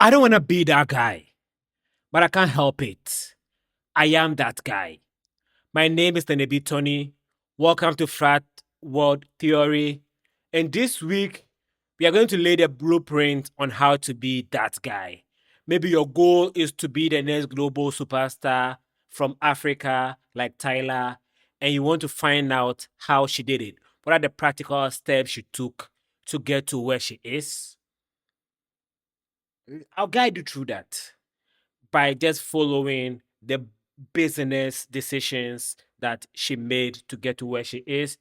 I don't want to be that guy, but I can't help it. I am that guy. My name is Nenebi Tony. Welcome to Frat World Theory. And this week, we are going to lay the blueprint on how to be that guy. Maybe your goal is to be the next global superstar from Africa, like Tyla, and you want to find out how she did it. What are the practical steps she took to get to where she is? I'll guide you through that by just following the business decisions that she made to get to where she is,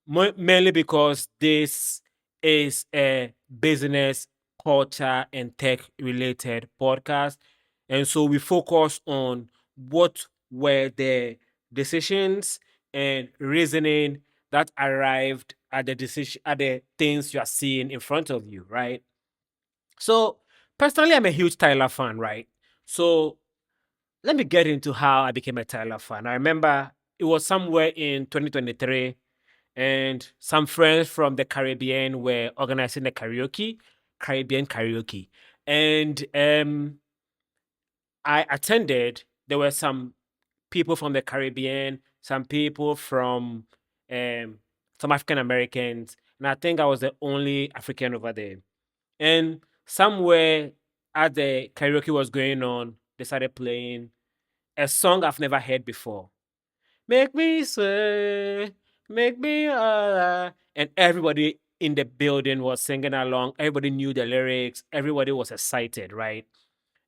mainly because this is a business, culture, and tech related podcast. And so we focus on what were the decisions and reasoning that arrived at the decision at the things you are seeing in front of you, right? So personally, I'm a huge Tyler fan, right? So let me get into how I became a Tyler fan. I remember it was somewhere in 2023, and some friends from the Caribbean were organizing a Caribbean karaoke. And I attended. There were some people from the Caribbean, some people from some African Americans, and I think I was the only African over there. And somewhere as the karaoke was going on, they started playing a song I've never heard before. Make me say, make me and everybody in the building was singing along. Everybody knew the lyrics. Everybody was excited, right?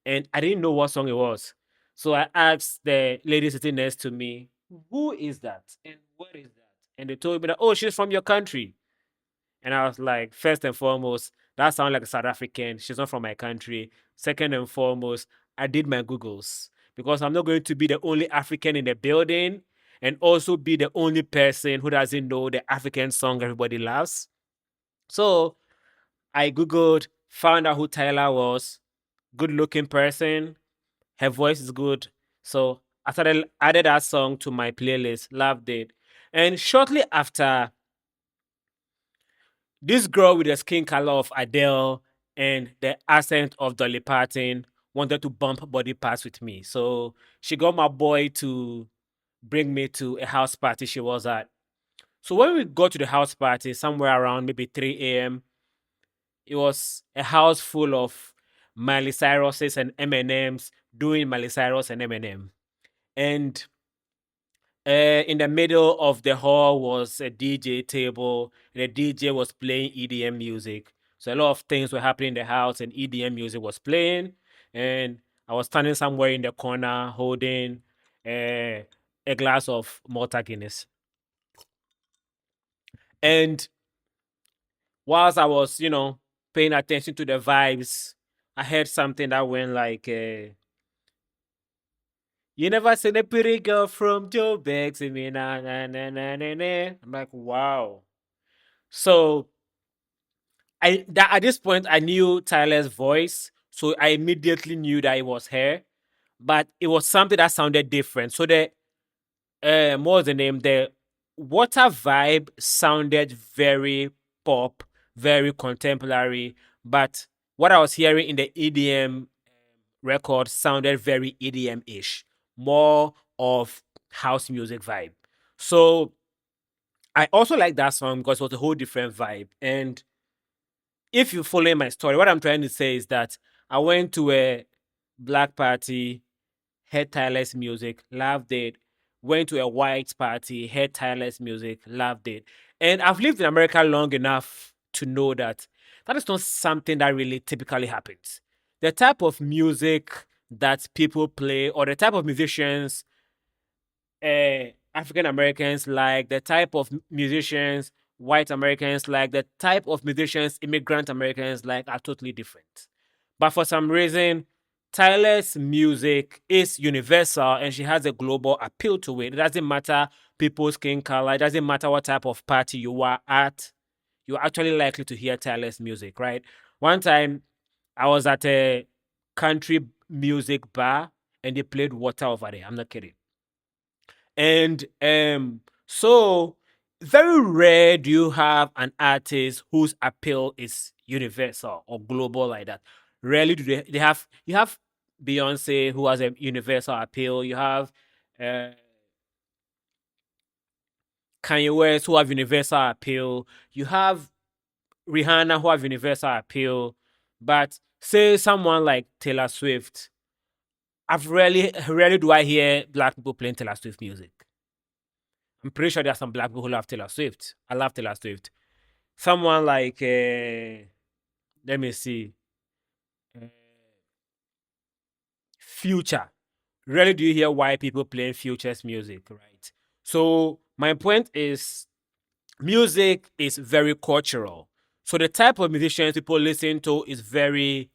And I didn't know what song it was. So I asked the lady sitting next to me, who is that? And what is that? And they told me that, oh, she's from your country. And I was like, first and foremost, that sounds like a South African. She's not from my country. Second and foremost, I did my Googles because I'm not going to be the only African in the building and also be the only person who doesn't know the African song everybody loves. So I Googled, found out who Tyla was. Good looking person. Her voice is good. So I started added that song to my playlist, loved it. And shortly after, this girl with the skin color of Adele and the accent of Dolly Parton wanted to bump body parts with me. So she got my boy to bring me to a house party she was at. So when we got to the house party, somewhere around maybe 3 a.m., it was a house full of Miley Cyrus's and Eminem's doing Miley Cyrus and Eminem. And in the middle of the hall was a DJ table, and the DJ was playing EDM music. So a lot of things were happening in the house, and EDM music was playing. And I was standing somewhere in the corner holding a glass of Malta Guinness. And whilst I was, paying attention to the vibes, I heard something that went like, you never seen a pretty girl from Joburg to me, na na na na na na. I'm like, wow. So at this point I knew Tyler's voice, so I immediately knew that it was her, but it was something that sounded different. So the what was the name? The water vibe sounded very pop, very contemporary, but what I was hearing in the EDM record sounded very EDM-ish, more of house music vibe. So I also like that song because it was a whole different vibe. And if you follow my story, what I'm trying to say is that I went to a black party, heard Tyler's music, loved it. Went to a white party, heard Tyler's music, loved it. And I've lived in America long enough to know that that is not something that really typically happens. The type of music that people play or the type of musicians African Americans like, the type of musicians white Americans like, the type of musicians immigrant Americans like are totally different. But for some reason, Tyler's music is universal and she has a global appeal to it. It doesn't matter people's skin color, it doesn't matter what type of party you are at, you're actually likely to hear Tyler's music, right? One time I was at a country music bar and they played Water over there. I'm not kidding. And so very rare do you have an artist whose appeal is universal or global like that. Rarely do they have you have Beyonce who has a universal appeal. You have uh, Kanye West who have universal appeal. You have Rihanna who have universal appeal. But say someone like Taylor Swift, I've rarely do I hear black people playing Taylor Swift music. I'm pretty sure there are some black people who love Taylor Swift. I love Taylor Swift. Someone like let me see, uh, Future. Rarely do you hear white people playing Future's music, right? So my point is, music is very cultural. So the type of musicians people listen to is very,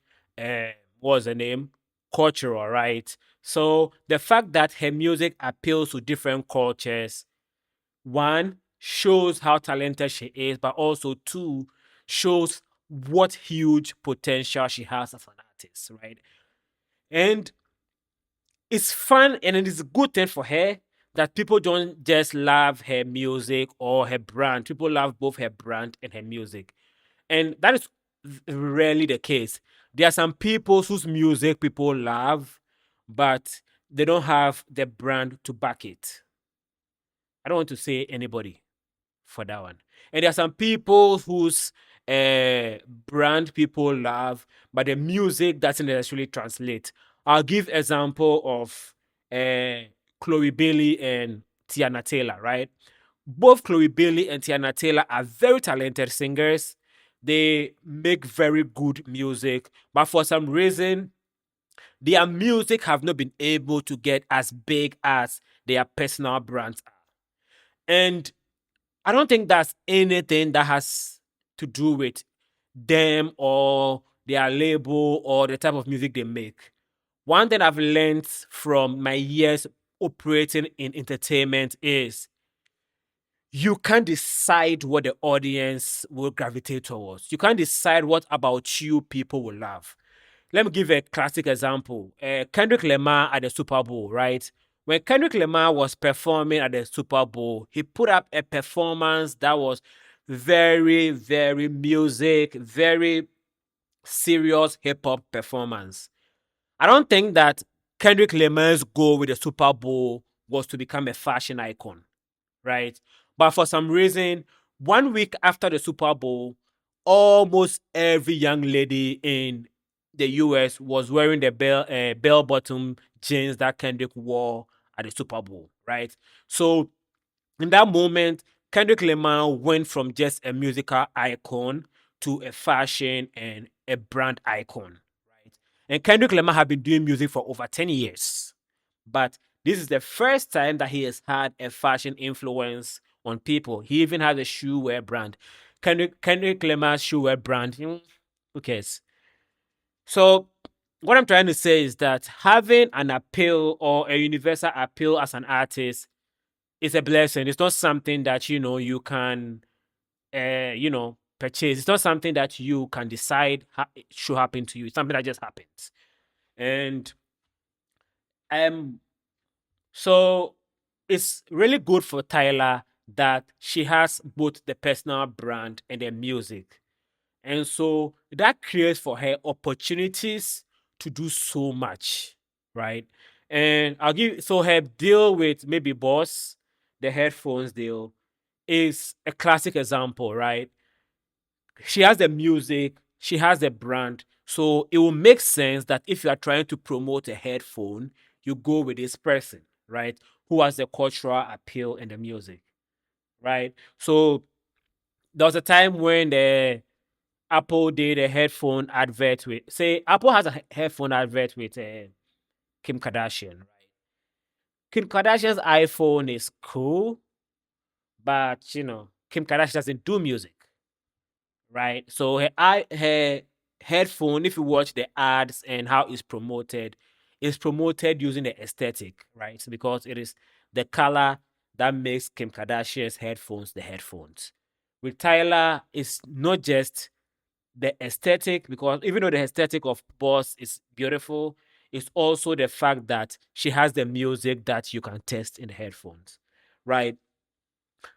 what's the name? Cultural, right? So the fact that her music appeals to different cultures, one, shows how talented she is, but also two, shows what huge potential she has as an artist, right? And it's fun and it is a good thing for her that people don't just love her music or her brand. People love both her brand and her music. And that is rarely the case. There are some people whose music people love, but they don't have the brand to back it. I don't want to say anybody for that one. And there are some people whose brand people love, but the music doesn't necessarily translate. I'll give example of Chloe Bailey and Tiana Taylor, right? Both Chloe Bailey and Tiana Taylor are very talented singers. They make very good music, but for some reason, their music have not been able to get as big as their personal brands are. And I don't think that's anything that has to do with them or their label or the type of music they make. One thing I've learned from my years operating in entertainment is you can't decide what the audience will gravitate towards. You can't decide what about you people will love. Let me give a classic example. Kendrick Lamar at the Super Bowl, right? When Kendrick Lamar was performing at the Super Bowl, he put up a performance that was very, very music, very serious hip hop performance. I don't think that Kendrick Lamar's goal with the Super Bowl was to become a fashion icon, right? But for some reason, 1 week after the Super Bowl, almost every young lady in the US was wearing the bell bottom jeans that Kendrick wore at the Super Bowl, right? So in that moment, Kendrick Lamar went from just a musical icon to a fashion and a brand icon, right? And Kendrick Lamar had been doing music for over 10 years. But this is the first time that he has had a fashion influence on people. He even has a shoe wear brand. Kendrick Lamar's shoe wear brand, who cares? So what I'm trying to say is that having an appeal or a universal appeal as an artist is a blessing. It's not something that you can purchase. It's not something that you can decide should happen to you. It's something that just happens. And um so it's really good for Tyla that she has both the personal brand and the music. And so that creates for her opportunities to do so much, right? And I'll give so her deal with maybe Boss, the headphones deal, is a classic example, right? She has the music, she has the brand. So it will make sense that if you are trying to promote a headphone, you go with this person, right? Who has the cultural appeal and the music, right? So there was a time when the Apple did a headphone advert with, say, Apple has a headphone advert with Kim Kardashian, right? Kim Kardashian's iPhone is cool, but Kim Kardashian doesn't do music, right? So her headphone, if you watch the ads and how it's promoted, is promoted using the aesthetic, right? Because it is the color that makes Kim Kardashian's headphones the headphones. With Tyler, it's not just the aesthetic, because even though the aesthetic of Boss is beautiful, it's also the fact that she has the music that you can test in the headphones, right?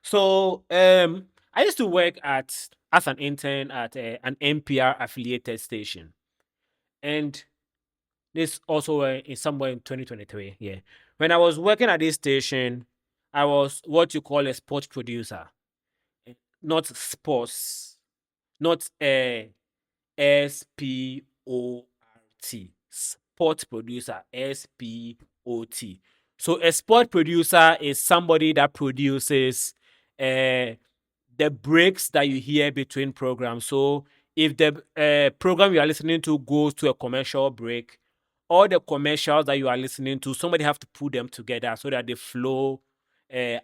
So I used to work as an intern at an NPR affiliated station, And this also in somewhere in 2023. Yeah. When I was working at this station, I was what you call a sports producer, not sports, not SPORT, sport producer, SPOT. So a sport producer is somebody that produces uh, the breaks that you hear between programs. So if the program you are listening to goes to a commercial break, all the commercials that you are listening to, somebody have to put them together so that they flow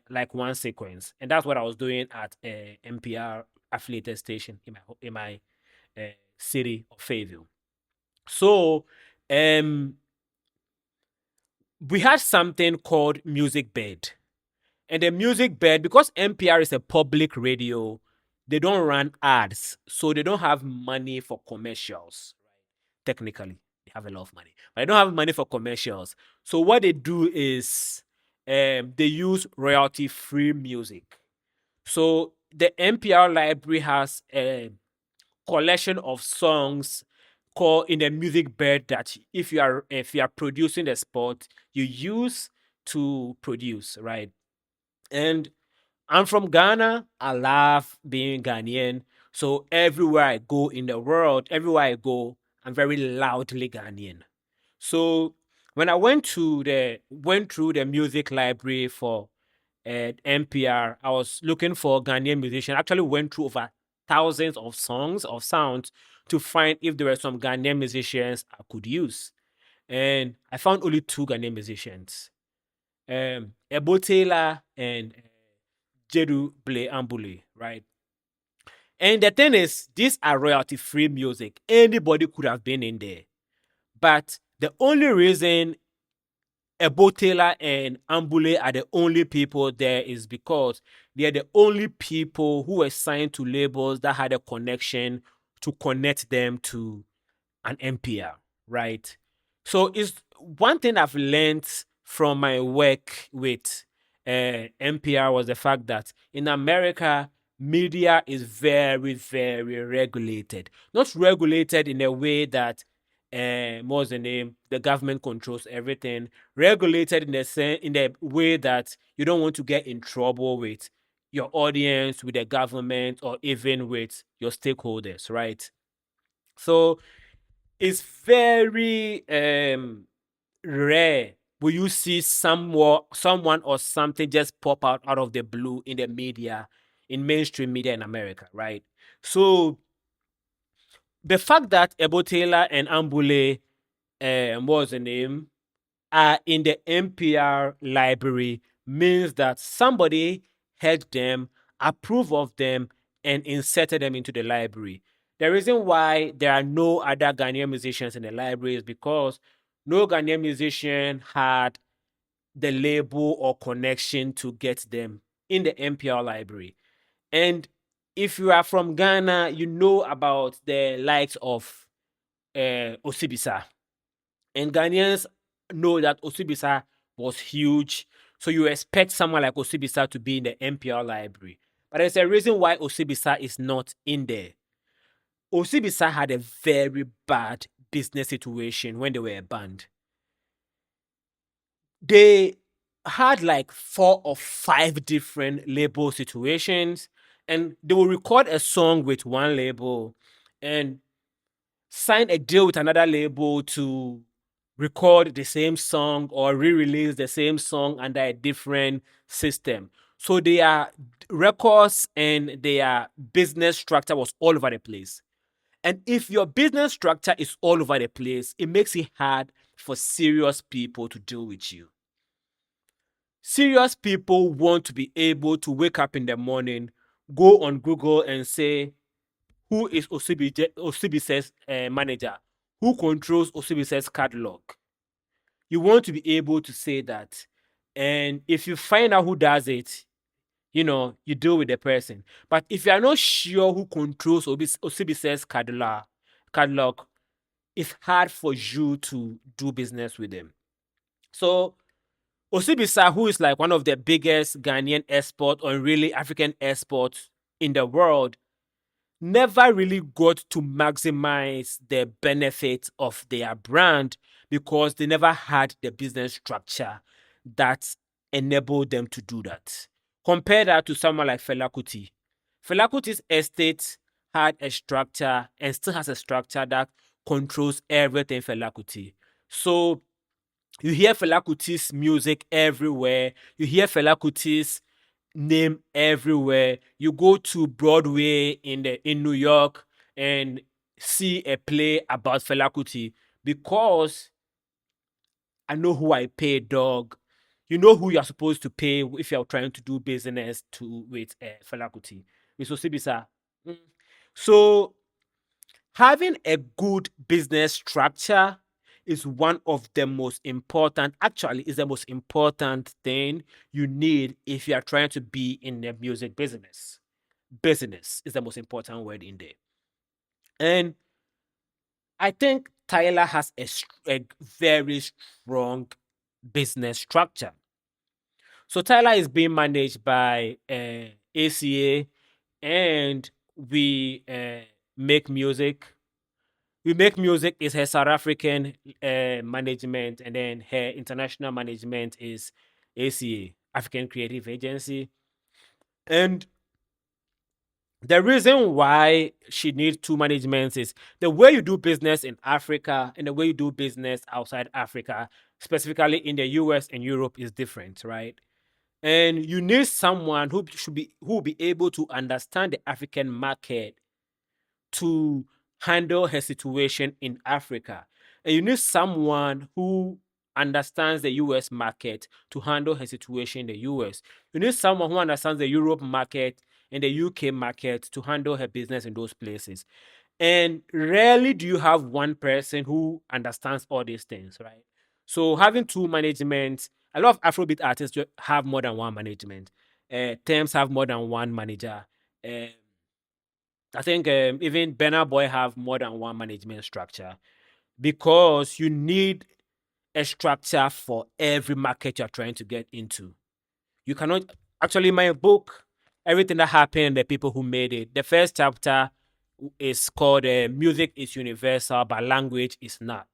like one sequence. And that's what I was doing at NPR affiliated station in my city of Fayetteville. So we had something called Music Bed. And the Music Bed, because NPR is a public radio, they don't run ads. So they don't have money for commercials. Technically, they have a lot of money, but they don't have money for commercials. So what they do is they use royalty-free music. So the NPR library has a collection of songs called in the music bed that if you are producing the spot, you use to produce, right? And I'm from Ghana. I love being Ghanaian. So everywhere I go in the world, everywhere I go, I'm very loudly Ghanaian. So when I went through the music library for NPR, I was looking for Ghanaian musicians. I actually went through over thousands of songs of sounds to find if there were some Ghanaian musicians I could use. And I found only two Ghanaian musicians, Ebo Taylor and Gyedu-Blay Ambule, right? And the thing is, these are royalty-free music. Anybody could have been in there. But the only reason Ebo Taylor and Ambule are the only people there is because they are the only people who were signed to labels that had a connection to connect them to an NPR, right? So it's one thing I've learned from my work with NPR was the fact that in America, media is very, very regulated. Not regulated in a way that what's the name? The government controls everything. Regulated in the way that you don't want to get in trouble with your audience, with the government, or even with your stakeholders, right? So it's very rare will you see someone or something just pop out of the blue in the media, in mainstream media in America, right? So the fact that Ebo Taylor and Ambule, what was the name, are in the NPR library means that somebody heard them, approved of them, and inserted them into the library. The reason why there are no other Ghanaian musicians in the library is because no Ghanaian musician had the label or connection to get them in the NPR library. And if you are from Ghana, you know about the likes of Osibisa. And Ghanaians know that Osibisa was huge. So you expect someone like Osibisa to be in the NPR library. But there's a reason why Osibisa is not in there. Osibisa had a very bad business situation when they were a band. They had like 4 or 5 different label situations, and they will record a song with one label and sign a deal with another label to record the same song or re-release the same song under a different system. So their records and their business structure was all over the place. And if your business structure is all over the place, it makes it hard for serious people to deal with you. Serious people want to be able to wake up in the morning, go on Google and say, who is Osibise's manager? Who controls Osibise's catalog? You want to be able to say that. And if you find out who does it, you deal with the person. But if you are not sure who controls Osibise's catalog, it's hard for you to do business with them. So Osibisa, who is like one of the biggest Ghanaian exports or really African exports in the world, never really got to maximize the benefits of their brand because they never had the business structure that enabled them to do that. Compare that to someone like Fela Kuti. Fela Kuti's estate had a structure and still has a structure that controls everything Fela Kuti. So you hear Fela Kuti's music everywhere. You hear Fela Kuti's name everywhere. You go to Broadway in New York and see a play about Fela Kuti because I know who I pay, dog. You know who you're supposed to pay if you're trying to do business with Fela Kuti. With Osibisa. So having a good business structure is one of the most important, actually, is the most important thing you need if you are trying to be in the music business. Business is the most important word in there. And I think Tyler has a very strong business structure. So Tyler is being managed by ACA, and we make music. We make music is her South African management, and then her international management is ACA, African Creative Agency. And the reason why she needs two managements is the way you do business in Africa and the way you do business outside Africa, specifically in the US and Europe, is different, right? And you need someone who will be able to understand the African market to handle her situation in Africa. And you need someone who understands the US market to handle her situation in the US. You need someone who understands the Europe market and the UK market to handle her business in those places. And rarely do you have one person who understands all these things, right? So having two managements, a lot of Afrobeat artists have more than one management. Thames have more than one manager. I think even Burna Boy have more than one management structure because you need a structure for every market you're trying to get into. You cannot actually, my book, everything that happened, the people who made it. The first chapter is called "Music is Universal, but Language is Not,"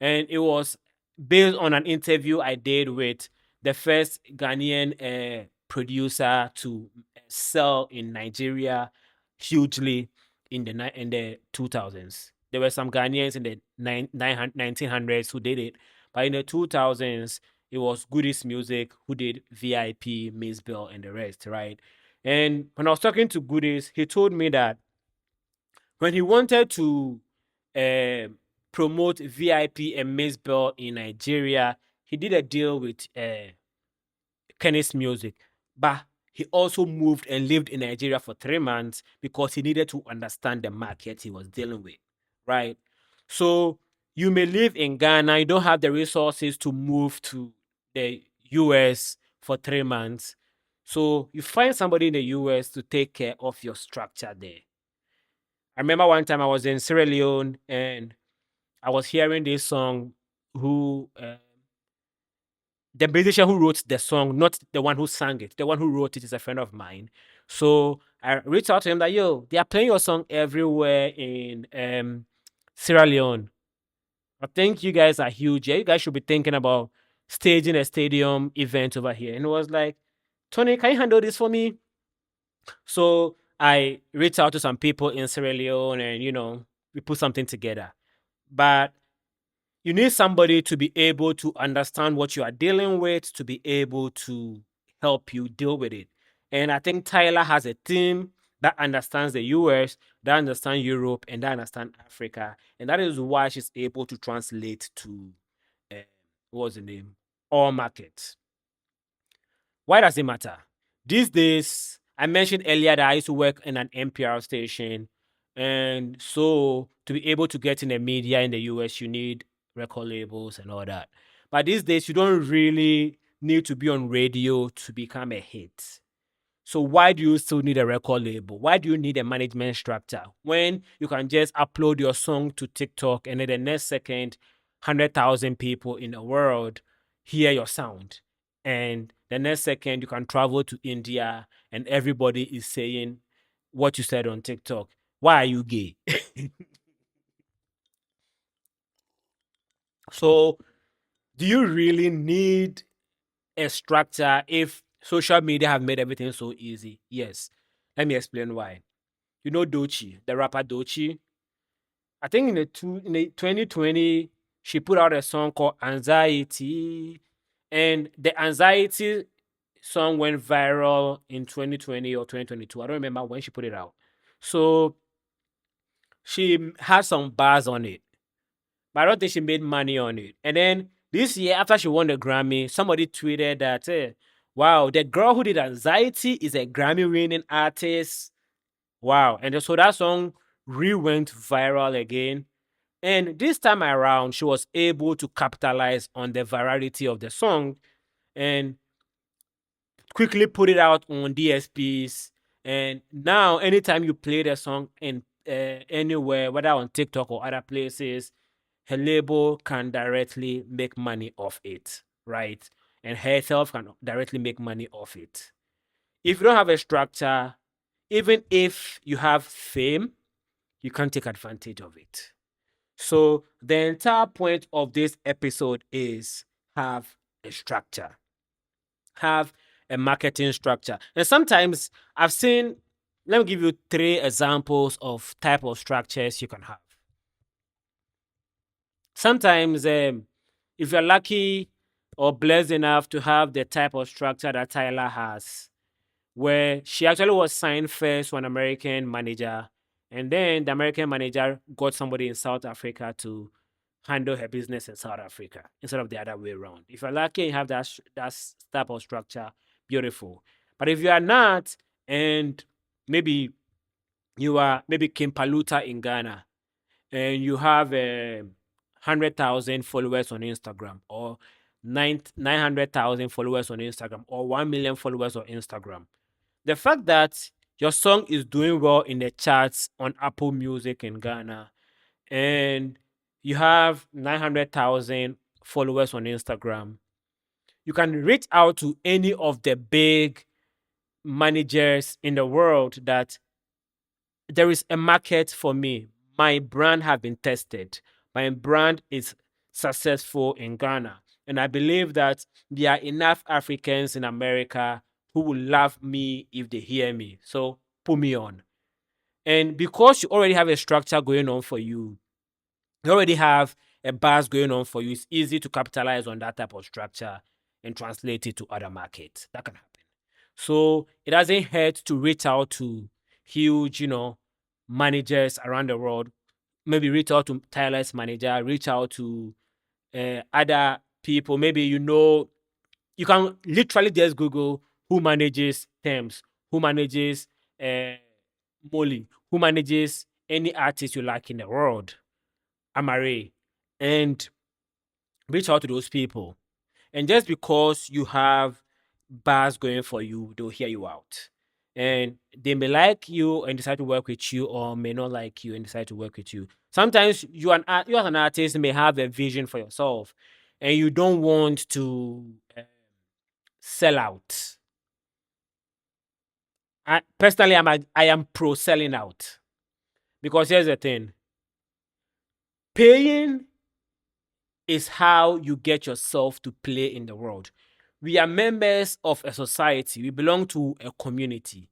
and it was based on an interview I did with the first Ghanaian producer to sell in Nigeria hugely in the 2000s. There were some Ghanaians in the 1900s who did it, but in the 2000s, it was Goodies Music who did VIP, Miss Bell, and the rest, right? And when I was talking to Goodies, he told me that when he wanted to promote VIP and Miss Bell in Nigeria, he did a deal with Kenny's Music, but he also moved and lived in Nigeria for 3 months because he needed to understand the market he was dealing with, right? So you may live in Ghana, you don't have the resources to move to the US for 3 months. So you find somebody in the US to take care of your structure there. I remember one time I was in Sierra Leone and I was hearing this song the musician who wrote the song, not the one who sang it, the one who wrote it is a friend of mine. So I reached out to him that, yo, they are playing your song everywhere in Sierra Leone. I think you guys are huge. Yeah, you guys should be thinking about staging a stadium event over here. And it was like, Tony, can you handle this for me? So I reached out to some people in Sierra Leone and, we put something together. But you need somebody to be able to understand what you are dealing with, to be able to help you deal with it. And I think Tyler has a team that understands the US, that understands Europe, and that understands Africa. And that is why she's able to translate to, what's the name? All markets. Why does it matter? These days, I mentioned earlier that I used to work in an NPR station. And so to be able to get in the media in the US, you need record labels and all that. But these days, you don't really need to be on radio to become a hit. So why do you still need a record label? Why do you need a management structure when you can just upload your song to TikTok and then the next second, 100,000 people in the world hear your sound? And the next second, you can travel to India and everybody is saying what you said on TikTok. Why are you gay? So, do you really need a structure if social media have made everything so easy? Yes. Let me explain why. You know Dochi, the rapper Dochi. I think in the 2020, she put out a song called Anxiety. And the Anxiety song went viral in 2020 or 2022. I don't remember when she put it out. So she had some bars on it, but I don't think she made money on it. And then this year, after she won the Grammy, somebody tweeted that, wow, the girl who did Anxiety is a Grammy winning artist. Wow. And so that song went viral again. And this time around, she was able to capitalize on the virality of the song and quickly put it out on DSPs. And now, anytime you play the song in anywhere, whether on TikTok or other places, her label can directly make money off it, right? And herself can directly make money off it. If you don't have a structure, even if you have fame, you can't take advantage of it. So the entire point of this episode is have a structure, have a marketing structure. And sometimes I've seen, let me give you 3 examples of type of structures you can have. Sometimes if you're lucky or blessed enough to have the type of structure that Tyla has, where she actually was signed first to an American manager, and then the American manager got somebody in South Africa to handle her business in South Africa instead of the other way around. If you're lucky, you have that type of structure, beautiful. But if you are not, and maybe you are maybe Kim Paluta in Ghana, and you have 100,000 followers on Instagram, or 900,000 followers on Instagram, or 1 million followers on Instagram. The fact that your song is doing well in the charts on Apple Music in Ghana, and you have 900,000 followers on Instagram, you can reach out to any of the big managers in the world that there is a market for me. My brand have been tested. My brand is successful in Ghana. And I believe that there are enough Africans in America who will love me if they hear me. So put me on. And because you already have a structure going on for you, you already have a buzz going on for you, it's easy to capitalize on that type of structure and translate it to other markets. That can happen. So it doesn't hurt to reach out to huge, managers around the world. Maybe reach out to Tyler's manager, reach out to other people. Maybe you can literally just Google who manages Thames, who manages Molly, who manages any artist you like in the world, Amare, and reach out to those people. And just because you have bars going for you, they'll hear you out. And they may like you and decide to work with you, or may not like you and decide to work with you. Sometimes you as an artist may have a vision for yourself, and you don't want to sell out. Personally, I am pro selling out, because here's the thing: paying is how you get yourself to play in the world. We are members of a society. We belong to a community.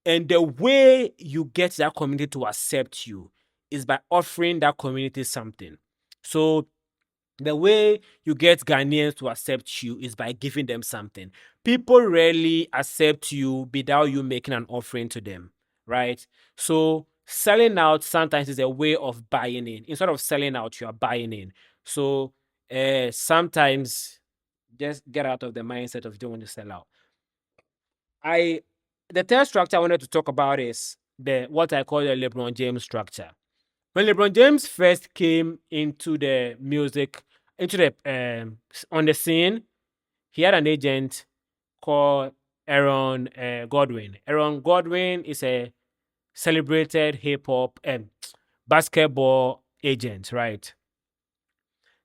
And the way you get that community to accept you is by offering that community something. So the way you get Ghanaians to accept you is by giving them something. People rarely accept you without you making an offering to them, right? So selling out sometimes is a way of buying in. Instead of selling out, you are buying in. So sometimes just get out of the mindset of don't want to sell out. The third structure I wanted to talk about is what I call the LeBron James structure. When LeBron James first came into the music, on the scene, he had an agent called Aaron Godwin. Aaron Godwin is a celebrated hip hop and basketball agent, right?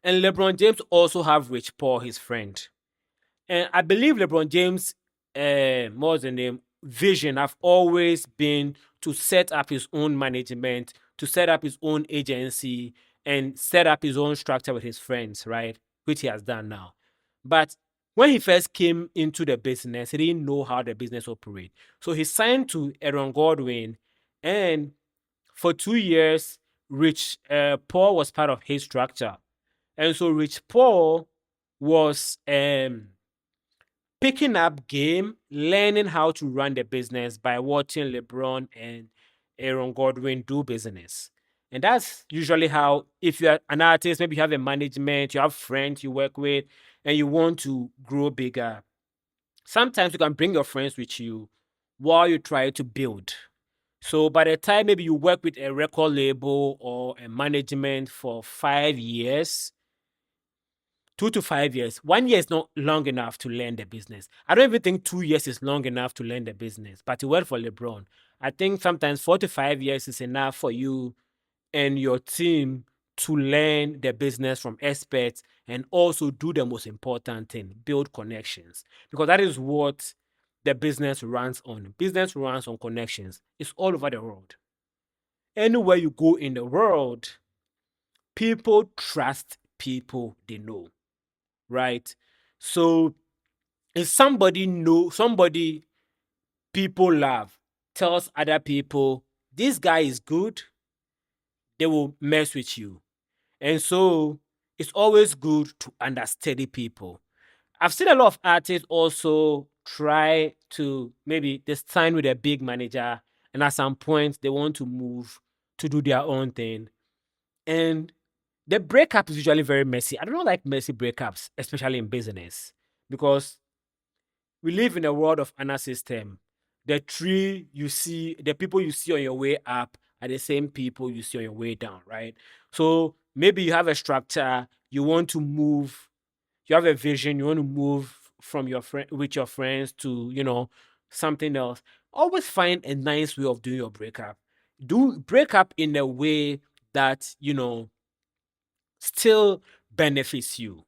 And LeBron James also have Rich Paul, his friend. And I believe LeBron James, more than name, vision have always been to set up his own management, to set up his own agency, and set up his own structure with his friends, right? Which he has done now. But when he first came into the business, he didn't know how the business operates. So he signed to Aaron Godwin, and for 2 years, Rich Paul was part of his structure. And so Rich Paul was picking up game, learning how to run the business by watching LeBron and Aaron Godwin do business. And that's usually how, if you're an artist, maybe you have a management, you have friends you work with, and you want to grow bigger. Sometimes you can bring your friends with you while you try to build. So by the time maybe you work with a record label or a management for 5 years, 2 to 5 years. 1 year is not long enough to learn the business. I don't even think 2 years is long enough to learn the business, but it worked for LeBron. I think sometimes 4 to 5 years is enough for you and your team to learn the business from experts and also do the most important thing, build connections. Because that is what the business runs on. Business runs on connections. It's all over the world. Anywhere you go in the world, people trust people they know, right? So if somebody people love tells other people this guy is good, they will mess with you. And so it's always good to understudy people. I've seen a lot of artists also try to maybe they sign with a big manager, and at some point they want to move to do their own thing. And the breakup is usually very messy. I don't like messy breakups, especially in business, because we live in a world of honor system. The tree you see, the people you see on your way up are the same people you see on your way down, right? So maybe you have a structure, you want to move, you have a vision, you want to move from your friend with your friends to, something else. Always find a nice way of doing your breakup. Do break up in a way that, still benefits you,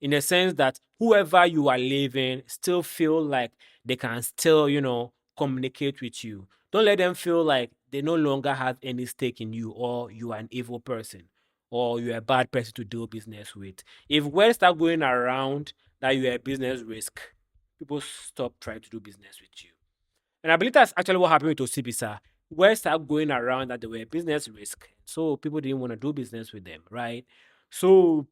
in a sense that whoever you are leaving still feel like they can still, communicate with you. Don't let them feel like they no longer have any stake in you, or you are an evil person, or you're a bad person to do business with. If words start going around that you're a business risk, people stop trying to do business with you. And I believe that's actually what happened with Osibisa. Words start going around that they were a business risk. So people didn't want to do business with them, right? So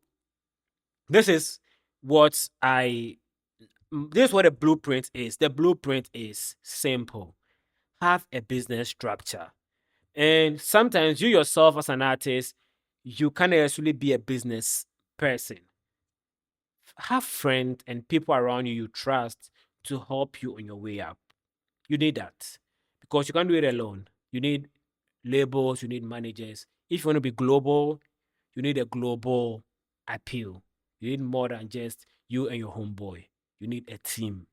this is what I this is what a blueprint is. The blueprint is simple. Have a business structure. And sometimes you yourself as an artist, you can't necessarily be a business person. Have friends and people around you trust to help you on your way up. You need that because you can't do it alone. You need labels, you need managers. If you want to be global, you need a global appeal. You need more than just you and your homeboy. You need a team.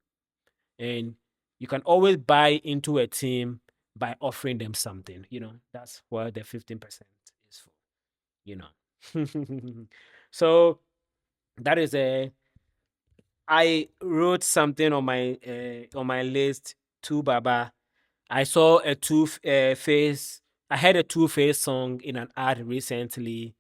And you can always buy into a team by offering them something. That's what the 15% is for, you know. So that is I wrote something on my list to Baba. I saw a face. I heard a Two-Face song in an ad recently,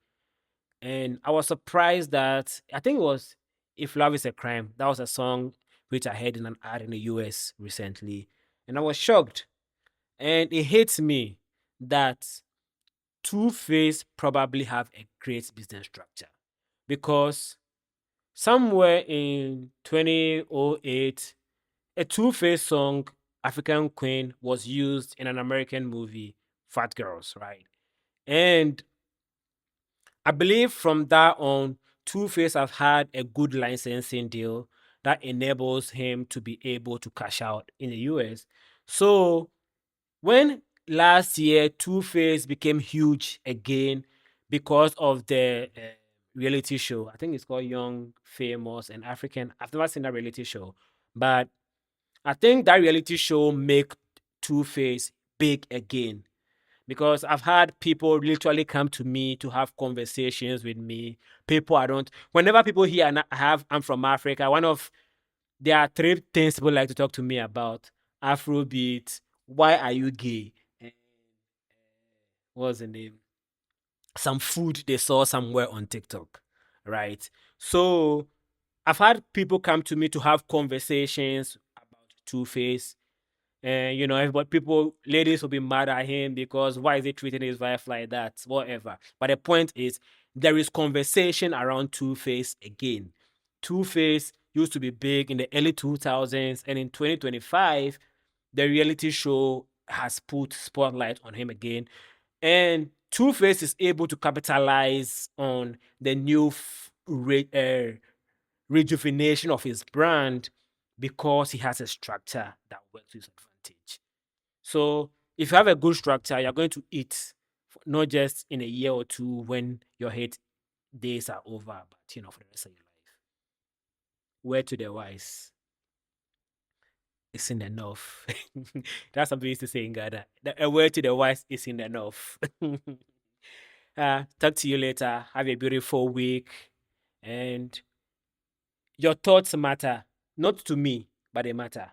and I was surprised that I think it was "If Love Is a Crime." That was a song which I heard in an ad in the US recently, and I was shocked. And it hits me that Two-Face probably have a great business structure, because somewhere in 2008, a Two-Face song, African Queen, was used in an American movie, Fat Girls, right? And I believe from that on, Two-Face has had a good licensing deal that enables him to be able to cash out in the US. So when last year Two-Face became huge again because of the reality show, I think it's called Young, Famous, and African. I've never seen that reality show, but I think that reality show make Two-Face big again, because I've had people literally come to me to have conversations with me. People I don't. Whenever people hear I'm from Africa, there are 3 things people like to talk to me about: Afrobeats, why are you gay, What's the name? Some food they saw somewhere on TikTok, right? So I've had people come to me to have conversations about Two Face. And everybody, people, ladies will be mad at him because why is he treating his wife like that? Whatever. But the point is, there is conversation around Two Face again. Two Face used to be big in the early 2000s, and in 2025, the reality show has put spotlight on him again. And Two Face is able to capitalize on the new rejuvenation of his brand because he has a structure that works to his advantage. So if you have a good structure, you're going to eat not just in a year or two when your hate days are over, but for the rest of your life. Word to the wise, isn't enough. That's something we used to say in Ghana. A word to the wise isn't enough. Talk to you later. Have a beautiful week. And your thoughts matter. Not to me, but they matter.